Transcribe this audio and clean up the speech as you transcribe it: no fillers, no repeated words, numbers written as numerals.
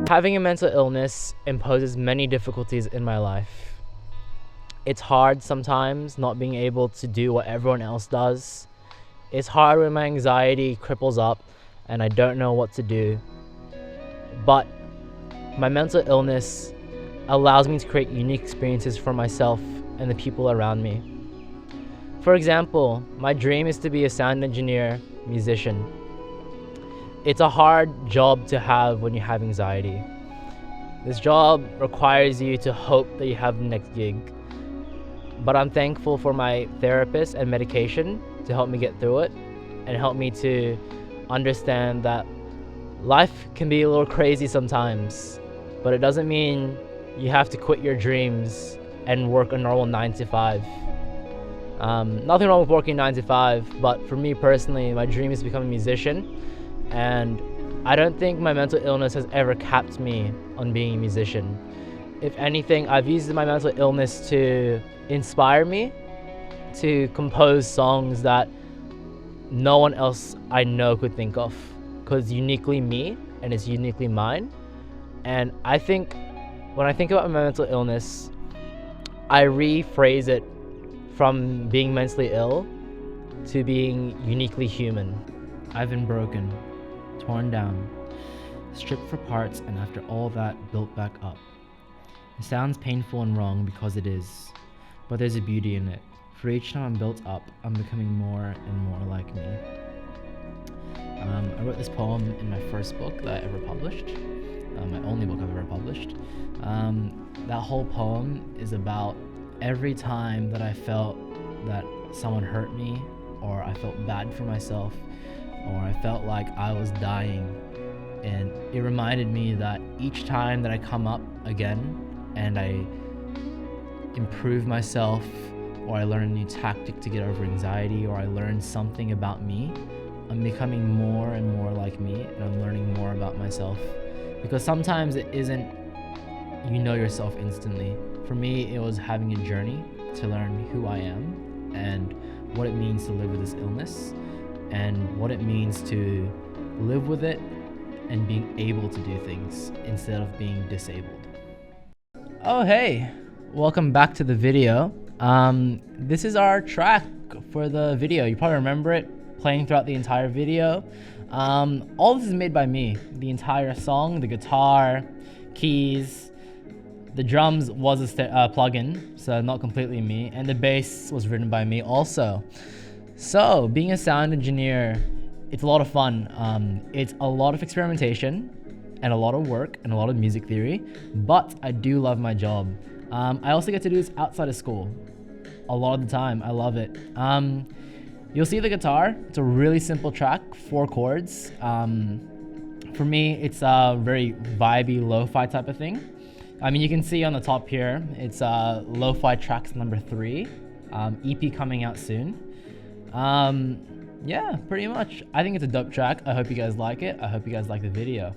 Having a mental illness imposes many difficulties in my life. It's hard sometimes not being able to do what everyone else does. It's hard when my anxiety cripples up and I don't know what to do. But my mental illness allows me to create unique experiences for myself and the people around me. For example, my dream is to be a sound engineer, musician. It's a hard job to have when you have anxiety. This job requires you to hope that you have the next gig. But I'm thankful for my therapist and medication to help me get through it and help me to understand that life can be a little crazy sometimes, but it doesn't mean you have to quit your dreams and work a normal 9 to 5. Nothing wrong with working 9 to 5, but for me personally, my dream is to become a musician, and I don't think my mental illness has ever capped me on being a musician. If anything, I've used my mental illness to inspire me to compose songs that no one else I know could think of, because it's uniquely me and it's uniquely mine. And I think when I think about my mental illness, I rephrase it from being mentally ill to being uniquely human. I've been broken, torn down, stripped for parts, and after all that, built back up. It sounds painful and wrong because it is, but there's a beauty in it. For each time I'm built up, I'm becoming more and more like me. I wrote this poem in my first book that I ever published, my only book I've ever published. That whole poem is about every time that I felt that someone hurt me, or I felt bad for myself, or I felt like I was dying. And it reminded me that each time that I come up again and I improve myself, or I learn a new tactic to get over anxiety, or I learn something about me, I'm becoming more and more like me, and I'm learning more about myself. Because sometimes it isn't you know yourself instantly. For me, it was having a journey to learn who I am and what it means to live with this illness and what it means to live with it and being able to do things instead of being disabled. Oh hey, welcome back to the video. This is our track for the video. You probably remember it playing throughout the entire video. All this is made by me. The entire song, the guitar, keys, the drums was a plugin, so not completely me, and the bass was written by me also. So being a sound engineer, it's a lot of fun. It's a lot of experimentation and a lot of work and a lot of music theory, but I do love my job. I also get to do this outside of school a lot of the time. I love it. You'll see the guitar. It's a really simple track, 4 chords. For me, it's a very vibey, lo-fi type of thing. I mean, you can see on the top here, it's lo-fi tracks number 3, EP coming out soon. Yeah, pretty much. I think it's a dope track. I hope you guys like it. I hope you guys like the video.